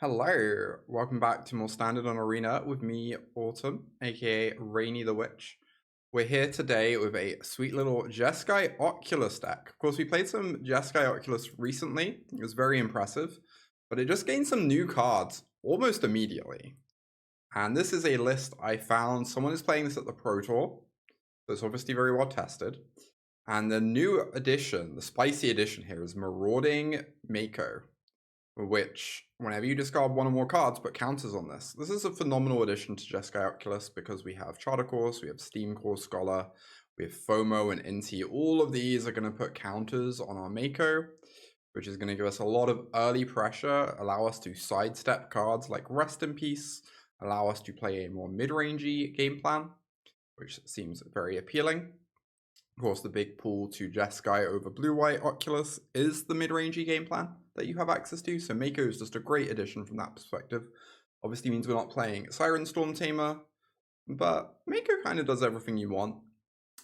Hello, welcome back to more Standard on Arena with me, Autumn, aka Rainy the Witch. We're here today with a sweet little Jeskai Oculus deck. Of course, we played some Jeskai Oculus recently. It was very impressive, but it just gained some new cards almost immediately. And this is a list I found. Someone is playing this at the Pro Tour, so it's obviously very well tested. And the new addition, the spicy addition here, is Marauding Mako, which, whenever you discard one or more cards, put counters on this. This is a phenomenal addition to Jeskai Oculus because we have Charter Course, we have Steamcore Scholar, we have FOMO and Inti. All of these are going to put counters on our Mako, which is going to give us a lot of early pressure, allow us to sidestep cards like Rest in Peace, allow us to play a more mid-rangey game plan, which seems very appealing. Of course, the big pull to Jeskai over Blue-White Oculus is the mid-rangey game plan that you have access to, so Mako is just a great addition from that perspective. Obviously means we're not playing Siren Storm Tamer, but Mako kind of does everything you want,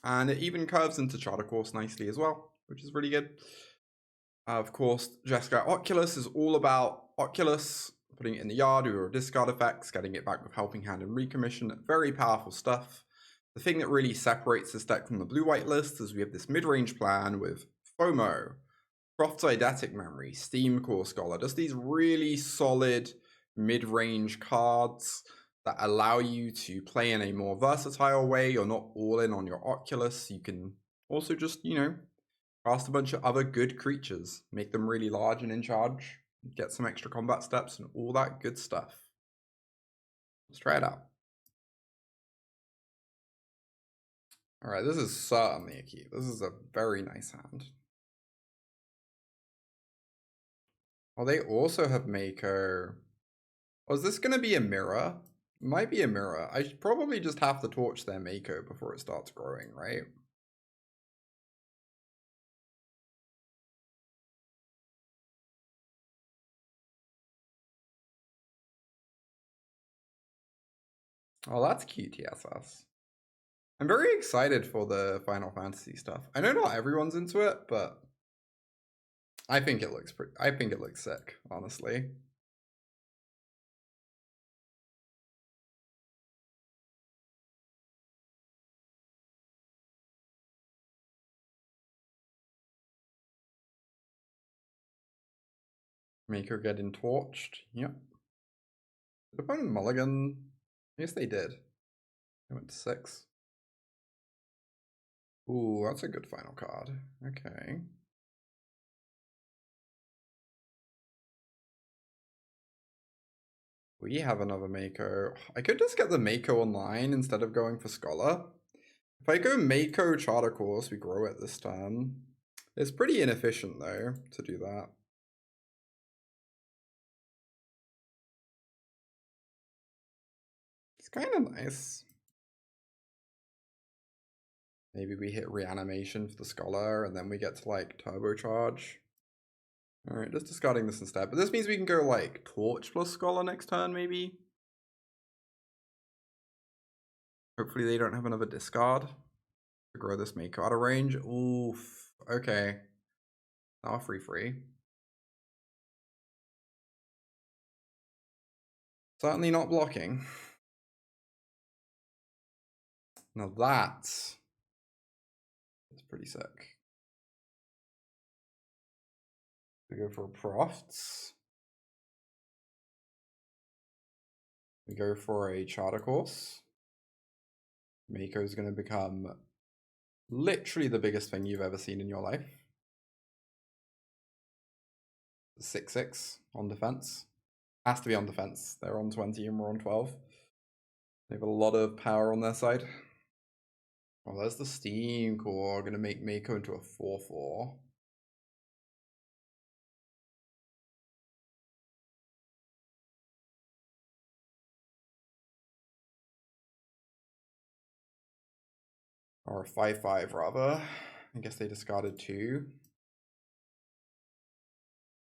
and it even curves into Charter Course nicely as well, which is really good. Of course, Jeskai Oculus is all about Oculus, putting it in the yard or discard effects, getting it back with Helping Hand and Recommission, very powerful stuff. The thing that really separates this deck from the blue-white list is we have this mid-range plan with FOMO, Proft's Eidetic Memory, Steamcore Scholar, just these really solid mid-range cards that allow you to play in a more versatile way. You're not all in on your Oculus. You can also just, cast a bunch of other good creatures, make them really large and in charge, get some extra combat steps and all that good stuff. Let's try it out. All right, this is certainly a key. This is a very nice hand. Oh, they also have Mako. Oh, is this going to be a mirror? Might be a mirror. I should probably just have to torch their Mako before it starts growing, right? Oh, that's cute, TSS. I'm very excited for the Final Fantasy stuff. I know not everyone's into it, but I think it looks sick, honestly. Mako getting torched. Yep. Did opponent mulligan? I guess they did. They went to 6. Ooh, that's a good final card. Okay. We have another Mako. I could just get the Mako online instead of going for Scholar. If I go Mako Charter Course, we grow it this turn. It's pretty inefficient though to do that. It's kind of nice. Maybe we hit Reanimation for the Scholar and then we get to like Turbocharge. Alright, just discarding this instead. But this means we can go like Torch plus Scholar next turn maybe. Hopefully they don't have another discard to grow this Mako out of range. Oof. Okay. Now free. Certainly not blocking. Now that's pretty sick. We go for Profts. We go for a Charter Course. Mako is going to become literally the biggest thing you've ever seen in your life. 6/6 on defense. Has to be on defense. They're on 20 and we're on 12. They have a lot of power on their side. Oh, there's the Steamcore. Going to make Mako into a 4/4. Or a 5/5 rather. I guess they discarded 2.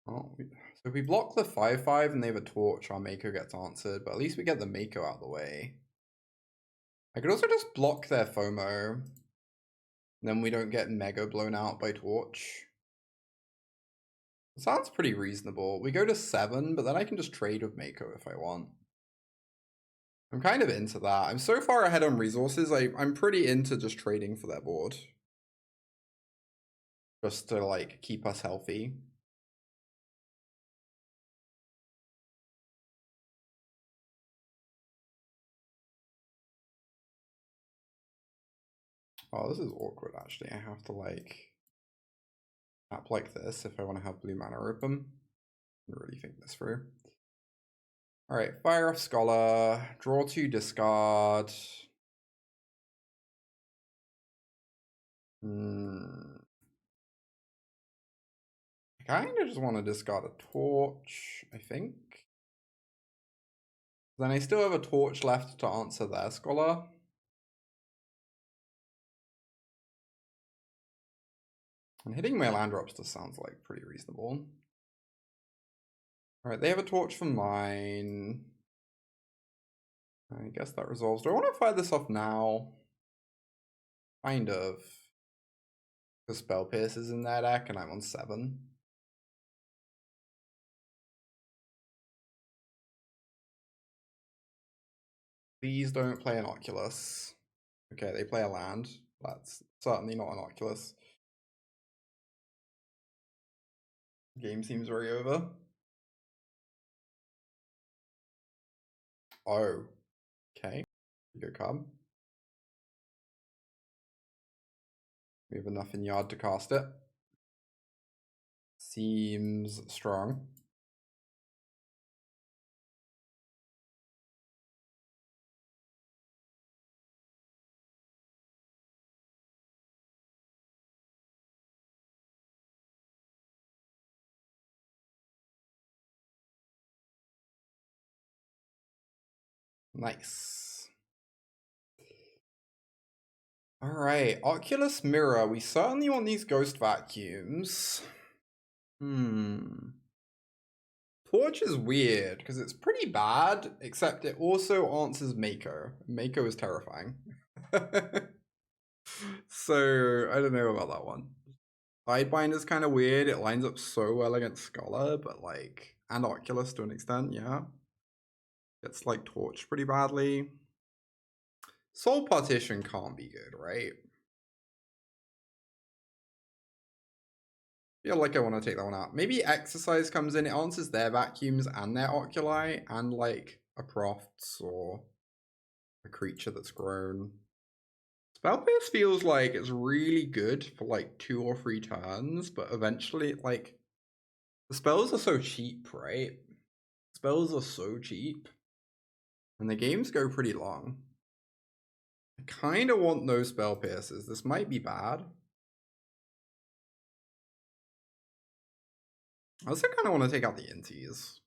Oh, so if we block the 5/5 and they have a torch, our Mako gets answered, but at least we get the Mako out of the way. I could also just block their FOMO. And then we don't get mega blown out by torch. Sounds pretty reasonable. We go to 7, but then I can just trade with Mako if I want. I'm kind of into that. I'm so far ahead on resources, I'm pretty into just trading for their board. Just to, like, keep us healthy. Oh, this is awkward, actually. I have to, like, tap like this if I want to have blue mana open. I really think this through. Alright, fire off Scholar. Draw 2, discard. I kind of just want to discard a torch, I think. Then I still have a torch left to answer their Scholar. And hitting my land drops just sounds like pretty reasonable. Alright, they have a torch for mine. I guess that resolves. Do I want to fire this off now? Kind of. The Spell Pierce is in their deck and I'm on 7. Please don't play an Oculus. Okay, they play a land. That's certainly not an Oculus. Game seems very over. Oh. Okay. Good card. We have enough in yard to cast it. Seems strong. Nice. Alright, Oculus Mirror. We certainly want these ghost vacuums. Torch is weird, because it's pretty bad, except it also answers Mako. Mako is terrifying. So, I don't know about that one. Tidebinder is kind of weird. It lines up so well against Scholar, but like, and Oculus to an extent, yeah. It's like torched pretty badly. Soul Partition can't be good, right? Feel like I want to take that one out. Maybe Exorcise comes in. It answers their vacuums and their Oculi and like a Profts or a creature that's grown. Spell Pierce feels like it's really good for like 2 or 3 turns, but eventually, like, the spells are so cheap, right? Spells are so cheap. And the games go pretty long. I kind of want those Spell Pierces. This might be bad. I also kind of want to take out the Intis.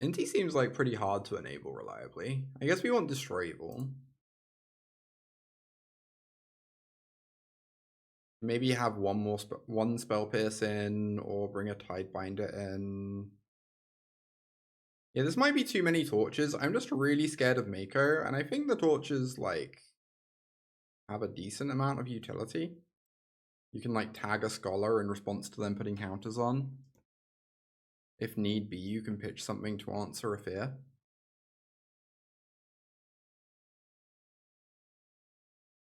Inti seems like pretty hard to enable reliably. I guess we want Destroy Evil. Maybe have one Spell Pierce in, or bring a Tidebinder in. Yeah, this might be too many torches. I'm just really scared of Mako, and I think the torches, like, have a decent amount of utility. You can, like, tag a Scholar in response to them putting counters on. If need be, you can pitch something to answer a fear.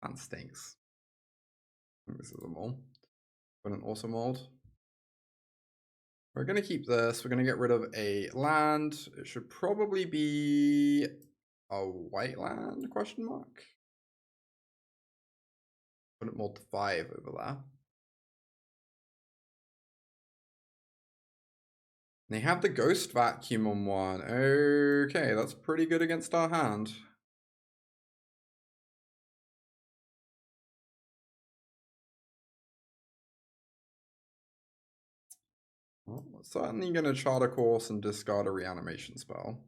That stinks. I think this is a mole. But an awesome mold. We're going to keep this. We're going to get rid of a land. It should probably be a white land, question mark. Put it mold to 5 over there. They have the Ghost Vacuum on 1. Okay, that's pretty good against our hand. Well, we're certainly going to chart a course and discard a reanimation spell.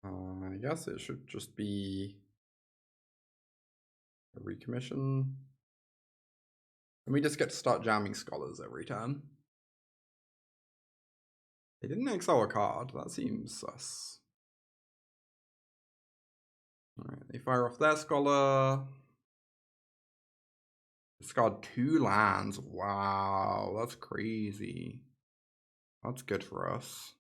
I guess it should just be a recommission. And we just get to start jamming Scholars every turn. They didn't exile a card. That seems sus. Alright, they fire off their Scholar. Discard 2 lands. Wow, that's crazy. That's good for us.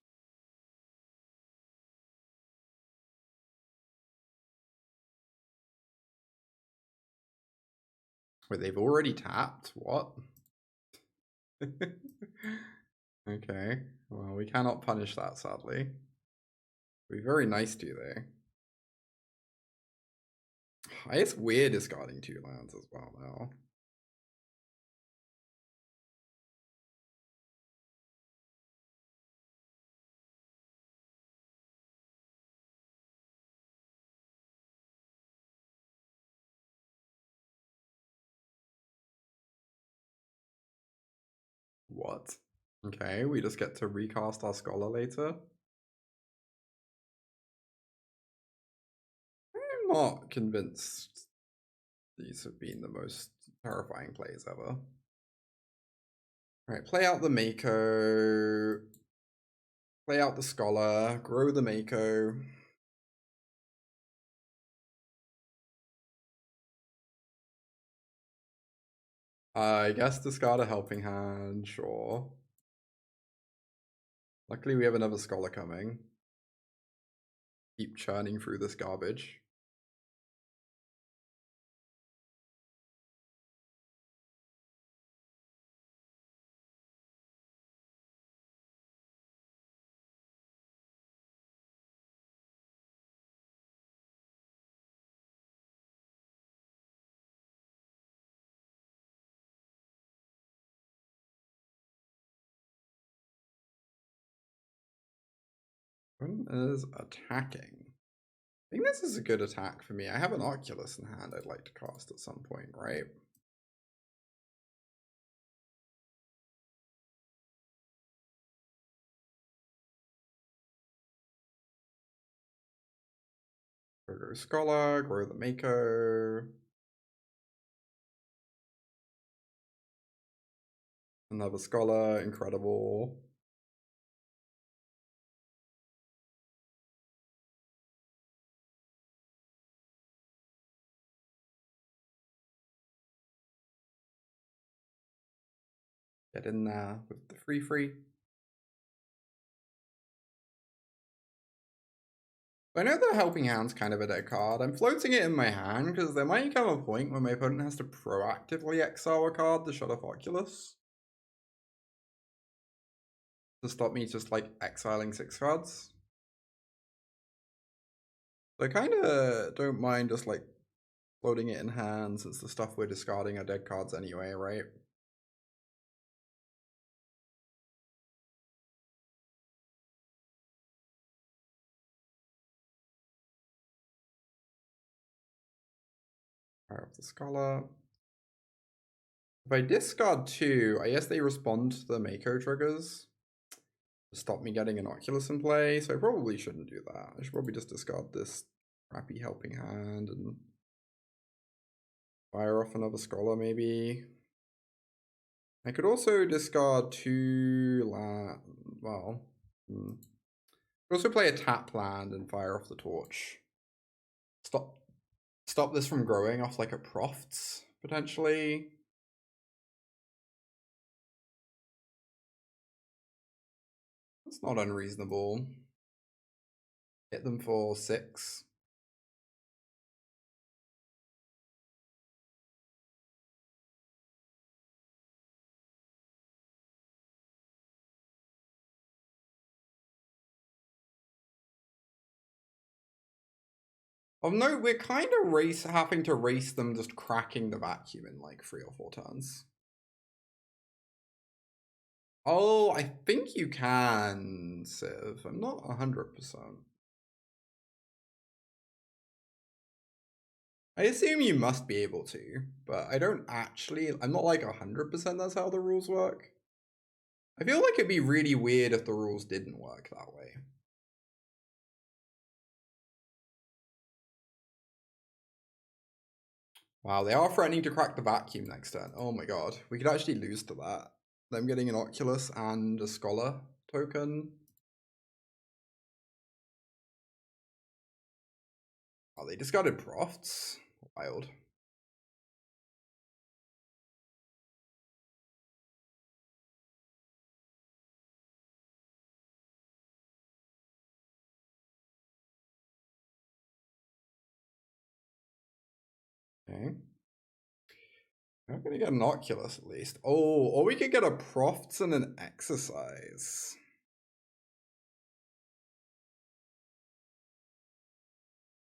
Wait, they've already tapped? What? Okay, well, we cannot punish that, sadly. It'd be very nice to, though. It's weird discarding 2 lands as well, now. What? Okay, we just get to recast our Scholar later. I'm not convinced these have been the most terrifying plays ever. Alright, play out the Mako. Play out the Scholar. Grow the Mako. I guess discard a Helping Hand, sure. Luckily we have another Scholar coming. Keep churning through this garbage. One is attacking. I think this is a good attack for me. I have an Oculus in hand I'd like to cast at some point, right? Grow Scholar, grow the Mako. Another Scholar, incredible. Get in there with the free. I know the Helping Hand's kind of a dead card. I'm floating it in my hand because there might come a point when my opponent has to proactively exile a card to shut off Oculus. To stop me just like exiling 6 cards. So I kind of don't mind just like floating it in hand since the stuff we're discarding are dead cards anyway, right? Fire up the Scholar. If I discard 2, I guess they respond to the Mako triggers to stop me getting an Oculus in play, so I probably shouldn't do that. I should probably just discard this crappy Helping Hand and fire off another Scholar maybe. I could also discard 2 land. Well, could also play a tap land and fire off the Torch. Stop this from growing off like a Proft, potentially. That's not unreasonable. Hit them for 6. Oh no, we're kind of having to race them just cracking the vacuum in like 3 or 4 turns. Oh, I think you can, Civ. I'm not 100%. I assume you must be able to, but I don't actually, I'm not like 100% that's how the rules work. I feel like it'd be really weird if the rules didn't work that way. Wow, they are threatening to crack the vacuum next turn. Oh my god, we could actually lose to that. Them getting an Oculus and a Scholar token. Oh, they discarded Profts. Wild. Okay. I'm gonna get an Oculus at least. Oh, or we could get a Proft and an Exorcise.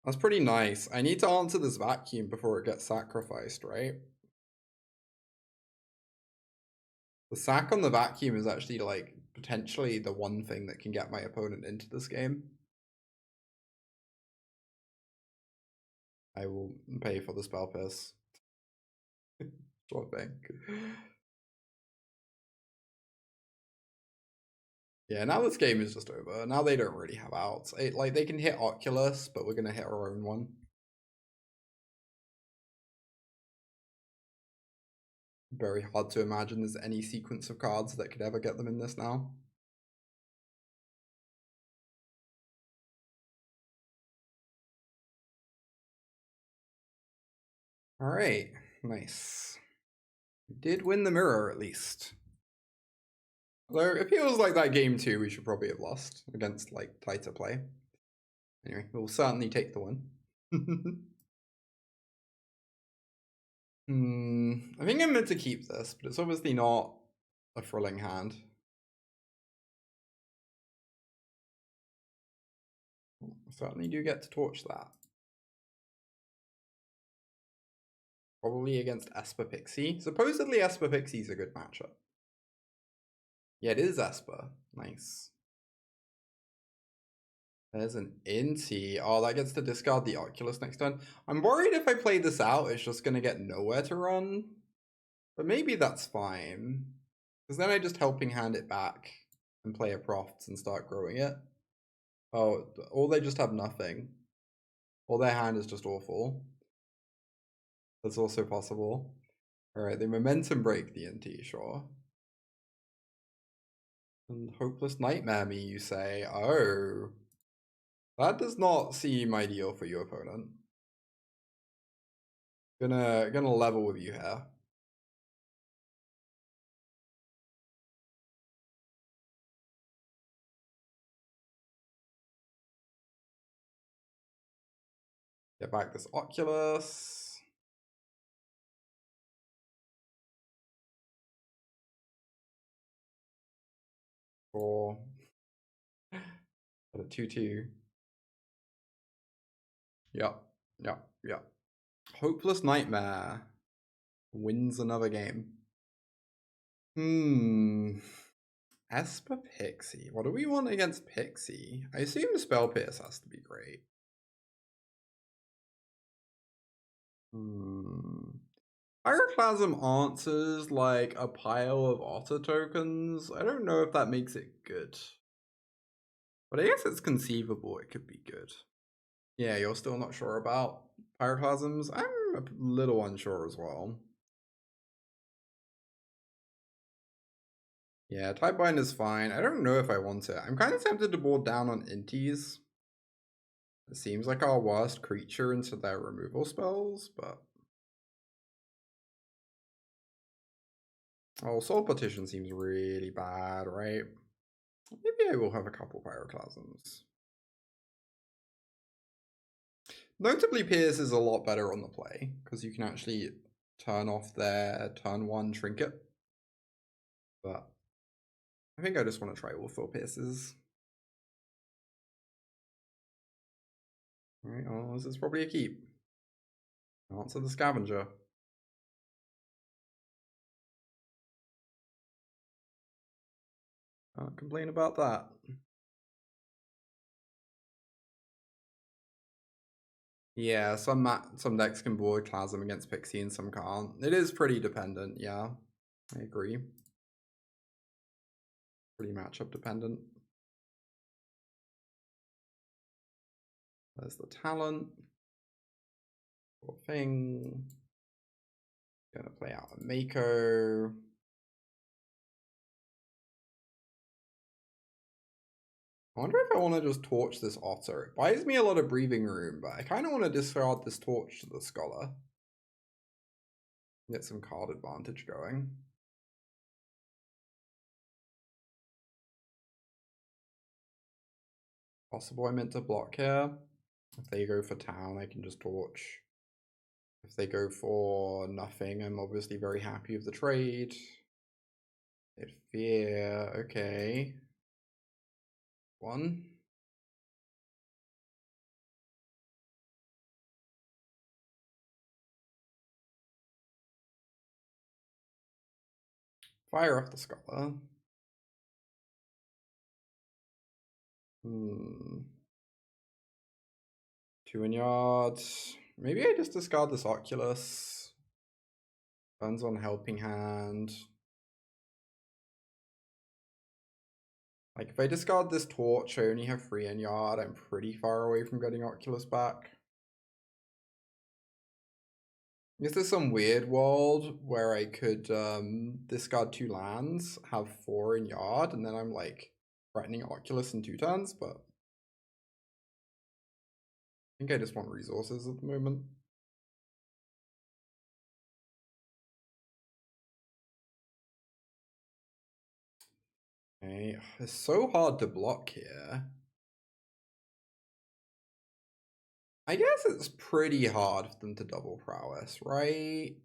That's pretty nice. I need to answer this vacuum before it gets sacrificed, right? The sack on the vacuum is actually like potentially the one thing that can get my opponent into this game. I will pay for the spell piss. Sure thing. Yeah, now this game is just over. Now they don't really have outs. Like they can hit Oculus, but we're gonna hit our own one. Very hard to imagine there's any sequence of cards that could ever get them in this now. All right, nice. We did win the mirror at least. Although it feels like that game too, we should probably have lost against like tighter play. Anyway, we'll certainly take the win. I think I'm meant to keep this, but it's obviously not a thrilling hand. Certainly do get to torch that. Probably against Esper Pixie. Supposedly Esper Pixie's a good matchup. Yeah, it is Esper. Nice. There's an Inti. Oh, that gets to discard the Oculus next turn. I'm worried if I play this out, it's just going to get nowhere to run. But maybe that's fine. Because then I just helping hand it back and play a Proft and start growing it. Oh, or they just have nothing. Or their hand is just awful. That's also possible. Alright, they momentum break the Inti, sure. And Hopeless Nightmare me, you say? Oh. That does not seem ideal for your opponent. Gonna level with you here. Get back this Oculus. Four. At a 2/2. Yep. Hopeless Nightmare wins another game. Esper Pixie. What do we want against Pixie? I assume Spell Pierce has to be great. Pyroclasm answers like a pile of Otter tokens. I don't know if that makes it good. But I guess it's conceivable it could be good. Yeah, you're still not sure about Pyroclasms? I'm a little unsure as well. Yeah, Tidebinder is fine. I don't know if I want it. I'm kind of tempted to board down on Intis. It seems like our worst creature into their removal spells, but... Oh, Soul Partition seems really bad, right? Maybe I will have a couple Pyroclasms. Notably, Pierce is a lot better on the play, because you can actually turn off their turn 1 trinket. But I think I just want to try all 4 Pierces. Alright, well, this is probably a keep. Answer the Scavenger. Can't complain about that. Yeah, some decks can board Plasm against Pixie and some can't. It is pretty dependent, yeah. I agree. Pretty matchup dependent. There's the talent. Poor thing. Gonna play out a Mako. I wonder if I want to just torch this Otter. It buys me a lot of breathing room, but I kind of want to discard this torch to the Scholar. Get some card advantage going. Possible I meant to block here. If they go for town, I can just torch. If they go for nothing, I'm obviously very happy with the trade. It fear, okay. One. Fire off the Scholar. Hmm. 2 in yards. Maybe I just discard this Oculus. Burns on Helping Hand. Like, if I discard this Torch, I only have 3 in yard. I'm pretty far away from getting Oculus back. Is there some weird world where I could discard 2 lands, have 4 in yard, and then I'm like threatening Oculus in 2 turns? But I think I just want resources at the moment. Okay, it's so hard to block here. I guess it's pretty hard for them to double prowess, right?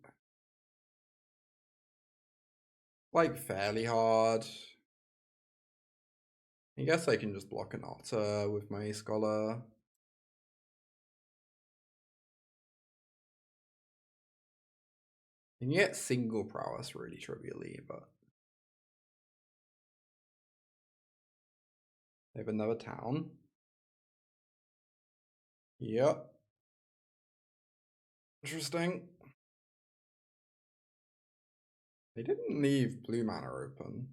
Like, fairly hard. I guess I can just block an Otter with my Scholar. You can get single prowess really trivially, but they have another town. Yep. Interesting. They didn't leave blue mana open.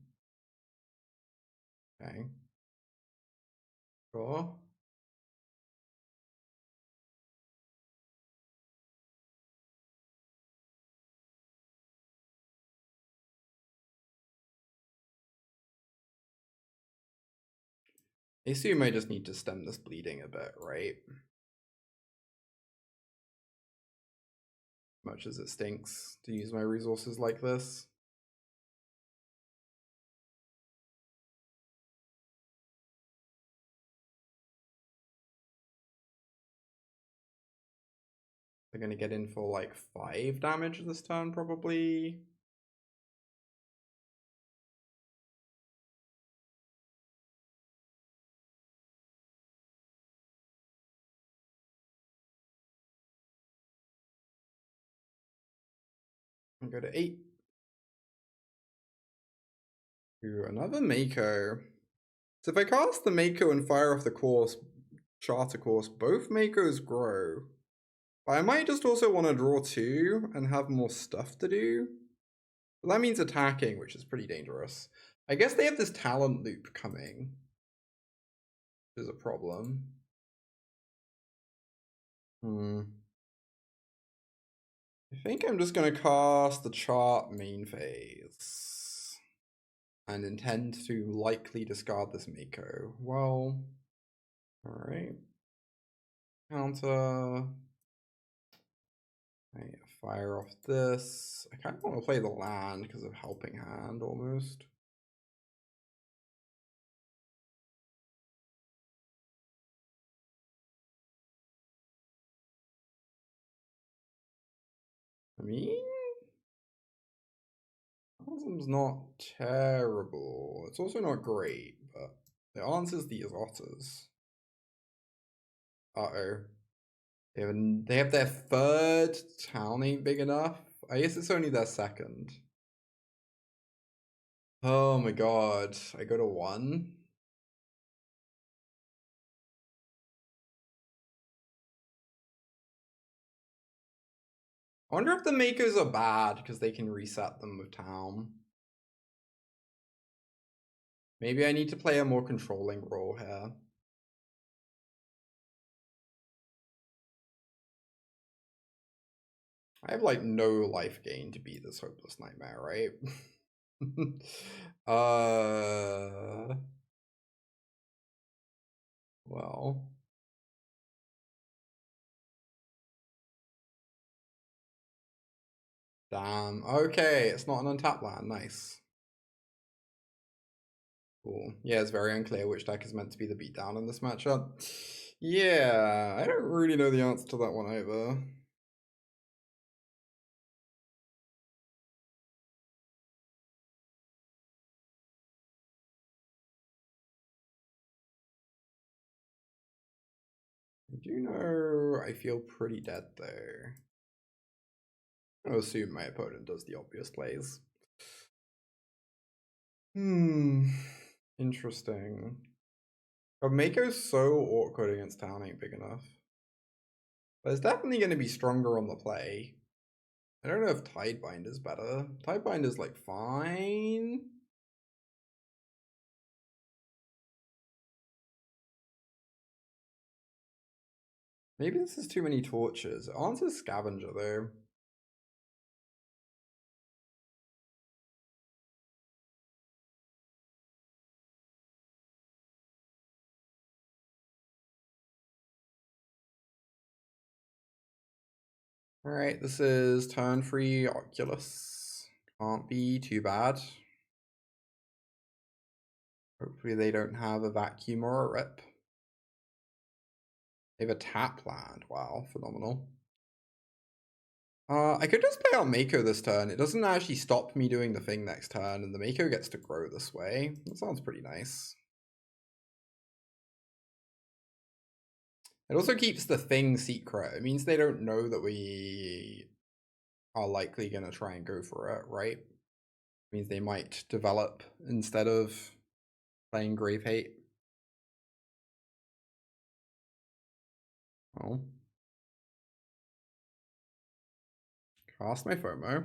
Okay. Sure. I assume I just need to stem this bleeding a bit, right? Much as it stinks to use my resources like this. They're gonna get in for like 5 damage this turn, probably. And go to 8. Ooh, another Mako. So if I cast the Mako and fire off the course, Charter Course, both Makos grow. But I might just also want to draw 2 and have more stuff to do. But that means attacking, which is pretty dangerous. I guess they have this talent loop coming, which is a problem. I think I'm just going to cast the chart main phase and intend to likely discard this Mako. Well, alright. Counter. I fire off this. I kind of want to play the land because of Helping Hand almost. I mean, Awesom's not terrible. It's also not great, but the answer's these Otters. Uh-oh. They have their 3rd town ain't big enough. I guess it's only their 2nd. Oh my god. I go to 1. I wonder if the Makos are bad because they can reset them with town. Maybe I need to play a more controlling role here. I have like no life gain to beat this hopeless nightmare, right? Well. Damn. Okay, it's not an untapped land. Nice. Cool. Yeah, it's very unclear which deck is meant to be the beatdown in this matchup. Yeah, I don't really know the answer to that one either. do know I feel pretty dead though. I'll assume my opponent does the obvious plays. Interesting. But Mako's so awkward against town ain't big enough. But it's definitely going to be stronger on the play. I don't know if Tidebinder's better. Tidebinder's like fine. Maybe this is too many torches. It answers Scavenger though. Alright, this is turn 3 Oculus. Can't be too bad. Hopefully they don't have a vacuum or a rip. They have a tap land. Wow, phenomenal. I could just play out Mako this turn. It doesn't actually stop me doing the thing next turn, and the Mako gets to grow this way. That sounds pretty nice. It also keeps the thing secret. It means they don't know that we are likely going to try and go for it, right? It means they might develop instead of playing Grave Hate. Oh. Cast my FOMO.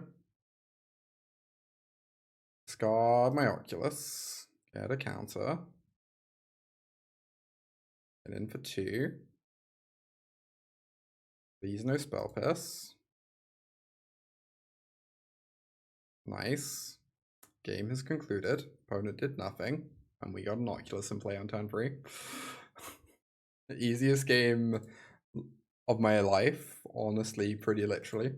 Discard my Oculus. Get a counter. Get in for 2. Please no Spell Pierce. Nice. Game has concluded. Opponent did nothing. And we got an Oculus in play on turn 3. The easiest game of my life, honestly, pretty literally.